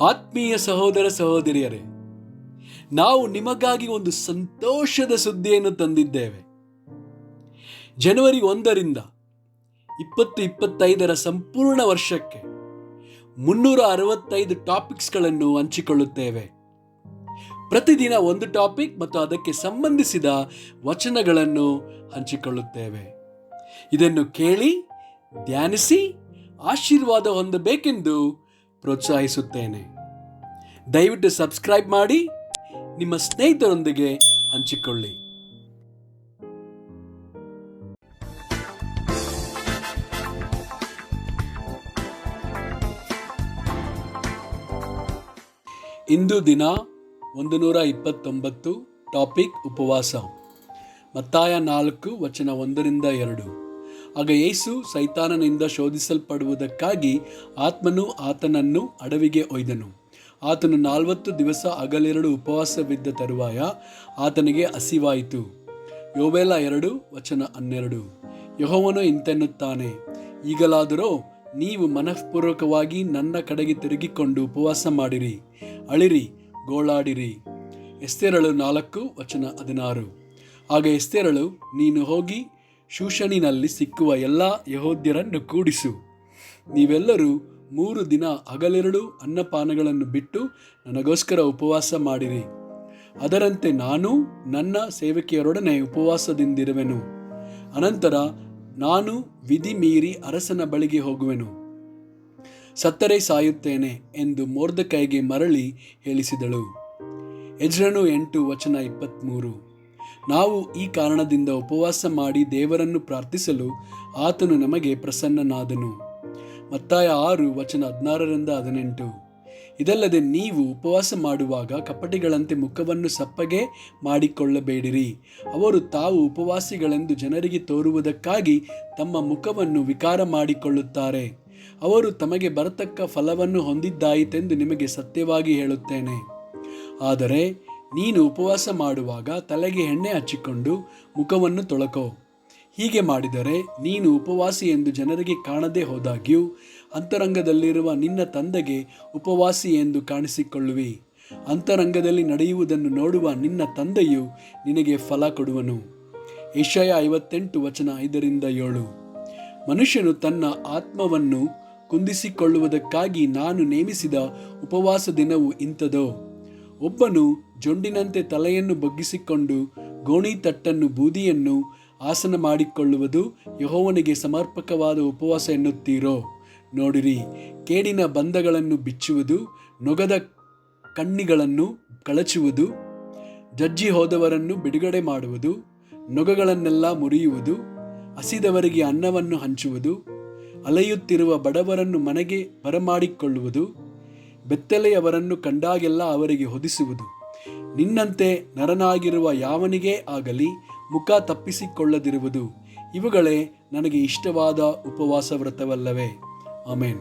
ಆತ್ಮೀಯ ಸಹೋದರ ಸಹೋದರಿಯರೇ, ನಾವು ನಿಮಗಾಗಿ ಒಂದು ಸಂತೋಷದ ಸುದ್ದಿಯನ್ನು ತಂದಿದ್ದೇವೆ. ಜನವರಿ 1ರಿಂದ 2025 ಸಂಪೂರ್ಣ ವರ್ಷಕ್ಕೆ 365 ಟಾಪಿಕ್ಸ್ಗಳನ್ನು ಹಂಚಿಕೊಳ್ಳುತ್ತೇವೆ. ಪ್ರತಿದಿನ ಒಂದು ಟಾಪಿಕ್ ಮತ್ತು ಅದಕ್ಕೆ ಸಂಬಂಧಿಸಿದ ವಚನಗಳನ್ನು ಹಂಚಿಕೊಳ್ಳುತ್ತೇವೆ. ಇದನ್ನು ಕೇಳಿ ಧ್ಯಾನಿಸಿ ಆಶೀರ್ವಾದ ಹೊಂದಬೇಕೆಂದು ಪ್ರೋತ್ಸಾಹಿಸುತ್ತೇನೆ. ದಯವಿಟ್ಟು ಸಬ್ಸ್ಕ್ರೈಬ್ ಮಾಡಿ ನಿಮ್ಮ ಸ್ನೇಹಿತರೊಂದಿಗೆ ಹಂಚಿಕೊಳ್ಳಿ. ಇಂದು ದಿನ 129 ಟಾಪಿಕ್ ಉಪವಾಸ. ಮತ್ತಾಯ 4 ವಚನ 1-2. ಆಗ ಯೇಸು ಸೈತಾನನಿಂದ ಶೋಧಿಸಲ್ಪಡುವುದಕ್ಕಾಗಿ ಆತ್ಮನು ಆತನನ್ನು ಅಡವಿಗೆ ಒಯ್ದನು. ಆತನು 40 ದಿವಸ ಹಗಲಿರುಳು ಉಪವಾಸವಿದ್ದ ತರುವಾಯ ಆತನಿಗೆ ಹಸಿವಾಯಿತು. ಯೋವೇಲ 2 ವಚನ 12. ಯೆಹೋವನು ಇಂತೆನ್ನುತ್ತಾನೆ, ಈಗಲಾದರೋ ನೀವು ಮನಃಪೂರ್ವಕವಾಗಿ ನನ್ನ ಕಡೆಗೆ ತಿರುಗಿಕೊಂಡು ಉಪವಾಸ ಮಾಡಿರಿ, ಅಳಿರಿ, ಗೋಳಾಡಿರಿ. ಎಸ್ತೇರಳು 4 ವಚನ 16. ಆಗ ಎಸ್ತೇರಳು, ನೀನು ಹೋಗಿ ಶೂಷನಿನಲ್ಲಿ ಸಿಕ್ಕುವ ಎಲ್ಲ ಯೆಹೂದ್ಯರನ್ನು ಕೂಡಿಸು. ನೀವೆಲ್ಲರೂ 3 ದಿನ ಹಗಲಿರುಳು ಅನ್ನಪಾನಗಳನ್ನು ಬಿಟ್ಟು ನನಗೋಸ್ಕರ ಉಪವಾಸ ಮಾಡಿರಿ. ಅದರಂತೆ ನಾನು ನನ್ನ ಸೇವಕಿಯರೊಡನೆ ಉಪವಾಸದಿಂದಿರುವೆನು. ಅನಂತರ ನಾನು ವಿಧಿ ಮೀರಿ ಅರಸನ ಬಳಿಗೆ ಹೋಗುವೆನು, ಸತ್ತರೆ ಸಾಯುತ್ತೇನೆ ಎಂದು ಮೊರ್ದೆಕೈಗೆ ಮರಳಿ ಹೇಳಿಸಿದಳು. ಎಜ್ರನು 8 ವಚನ 23. ನಾವು ಈ ಕಾರಣದಿಂದ ಉಪವಾಸ ಮಾಡಿ ದೇವರನ್ನು ಪ್ರಾರ್ಥಿಸಲು ಆತನು ನಮಗೆ ಪ್ರಸನ್ನನಾದನು. ಮತ್ತಾಯ 6 ವಚನ 16-18. ಇದಲ್ಲದೆ ನೀವು ಉಪವಾಸ ಮಾಡುವಾಗ ಕಪಟಿಗಳಂತೆ ಮುಖವನ್ನು ಸಪ್ಪಗೆ ಮಾಡಿಕೊಳ್ಳಬೇಡಿರಿ. ಅವರು ತಾವು ಉಪವಾಸಿಗಳೆಂದು ಜನರಿಗೆ ತೋರುವುದಕ್ಕಾಗಿ ತಮ್ಮ ಮುಖವನ್ನು ವಿಕಾರ ಮಾಡಿಕೊಳ್ಳುತ್ತಾರೆ. ಅವರು ತಮಗೆ ಬರತಕ್ಕ ಫಲವನ್ನು ಹೊಂದಿದ್ದಾಯಿತೆಂದು ನಿಮಗೆ ಸತ್ಯವಾಗಿ ಹೇಳುತ್ತೇನೆ. ಆದರೆ ನೀನು ಉಪವಾಸ ಮಾಡುವಾಗ ತಲೆಗೆ ಎಣ್ಣೆ ಹಚ್ಚಿಕೊಂಡು ಮುಖವನ್ನು ತೊಳಕೋ. ಹೀಗೆ ಮಾಡಿದರೆ ನೀನು ಉಪವಾಸಿ ಎಂದು ಜನರಿಗೆ ಕಾಣದೆ ಹೋದಾಗ್ಯೂ ಅಂತರಂಗದಲ್ಲಿರುವ ನಿನ್ನ ತಂದೆಗೆ ಉಪವಾಸಿ ಎಂದು ಕಾಣಿಸಿಕೊಳ್ಳುವಿ. ಅಂತರಂಗದಲ್ಲಿ ನಡೆಯುವುದನ್ನು ನೋಡುವ ನಿನ್ನ ತಂದೆಯು ನಿನಗೆ ಫಲ ಕೊಡುವನು. ಯೆಶಾಯ 58 ವಚನ 5-7. ಮನುಷ್ಯನು ತನ್ನ ಆತ್ಮವನ್ನು ಕುಂದಿಸಿಕೊಳ್ಳುವುದಕ್ಕಾಗಿ ನಾನು ನೇಮಿಸಿದ ಉಪವಾಸ ದಿನವು ಇಂಥದೋ. ಒಬ್ಬನು ಜೊಂಡಿನಂತೆ ತಲೆಯನ್ನು ಬಗ್ಗಿಸಿಕೊಂಡು ಗೋಣಿತಟ್ಟನ್ನು ಬೂದಿಯನ್ನು ಆಸನ ಮಾಡಿಕೊಳ್ಳುವುದು ಯೆಹೋವನಿಗೆ ಸಮರ್ಪಕವಾದ ಉಪವಾಸ ಎನ್ನುತ್ತೀರೋ. ನೋಡಿರಿ, ಕೇಡಿನ ಬಂಧಗಳನ್ನು ಬಿಚ್ಚುವುದು, ನೊಗದ ಕಣ್ಣಿಗಳನ್ನು ಕಳಚುವುದು, ಜಜ್ಜಿ ಹೋದವರನ್ನು ಬಿಡುಗಡೆ ಮಾಡುವುದು, ನೊಗಗಳನ್ನೆಲ್ಲ ಮುರಿಯುವುದು, ಹಸಿದವರಿಗೆ ಅನ್ನವನ್ನು ಹಂಚುವುದು, ಅಲೆಯುತ್ತಿರುವ ಬಡವರನ್ನು ಮನೆಗೆ ಬರಮಾಡಿಕೊಳ್ಳುವುದು, ಬೆತ್ತಲೆಯವರನ್ನು ಕಂಡಾಗೆಲ್ಲ ಅವರಿಗೆ ಹೊದಿಸುವುದು. ನಿನ್ನಂತೆ ನರನಾಗಿರುವ ಯಾವನಿಗೇ ಆಗಲಿ ಮುಖ ತಪ್ಪಿಸಿಕೊಳ್ಳದಿರುವುದು. ಇವುಗಳೇ ನನಗೆ ಇಷ್ಟವಾದ ಉಪವಾಸ ವ್ರತವಲ್ಲವೇ? ಆಮೆನ್.